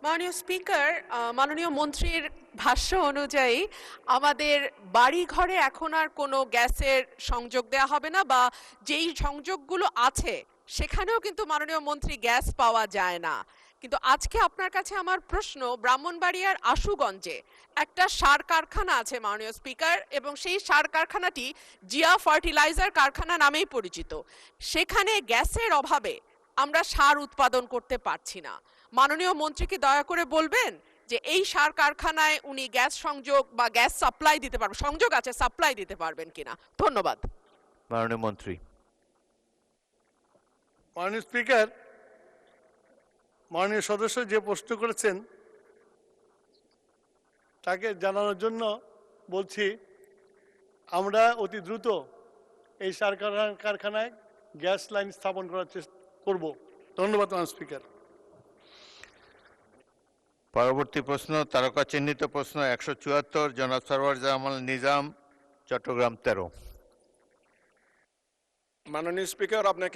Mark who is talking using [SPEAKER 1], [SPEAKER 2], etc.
[SPEAKER 1] মাননীয় স্পিকার, মাননীয় মন্ত্রীর ভাষ্য অনুযায়ী আমাদের বাড়ি ঘরে এখন আর কোনো গ্যাসের সংযোগ দেওয়া হবে না, বা যেই সংযোগগুলো আছে সেখানেও কিন্তু মাননীয় মন্ত্রী গ্যাস পাওয়া যায় না। কিন্তু আজকে আপনার কাছে আমার প্রশ্ন, ব্রাহ্মণবাড়িয়ার আশুগঞ্জে একটা সার কারখানা আছে মাননীয় স্পিকার, এবং সেই সার কারখানাটি জিয়া ফার্টিলাইজার কারখানা নামেই পরিচিত। সেখানে গ্যাসের অভাবে আমরা সার উৎপাদন করতে পারছি না। মাননীয় মন্ত্রীকে দয়া করে বলবেন যে এই সার কারখানায় উনি গ্যাস সংযোগ বা গ্যাস সাপ্লাই দিতে পারবেন, সংযোগ আছে, সাপ্লাই দিতে পারবেন কিনা। ধন্যবাদ।
[SPEAKER 2] মাননীয় মন্ত্রী।
[SPEAKER 3] মাননীয় স্পিকার, মাননীয় সদস্য যে প্রশ্ন করেছেন তাকে জানানোর জন্য বলছি, আমরা অতি দ্রুত এই সার কারখানায় গ্যাস লাইন স্থাপন করার চেষ্টা করব। ধন্যবাদ মাননীয় স্পিকার।
[SPEAKER 2] পরবর্তী প্রশ্ন, তারকা চিহ্নিত প্রশ্ন 174, জনাব সরওয়ার জামাল নিজাম, চট্টগ্রাম 13।
[SPEAKER 4] মাননীয় স্পিকার, আপনাকে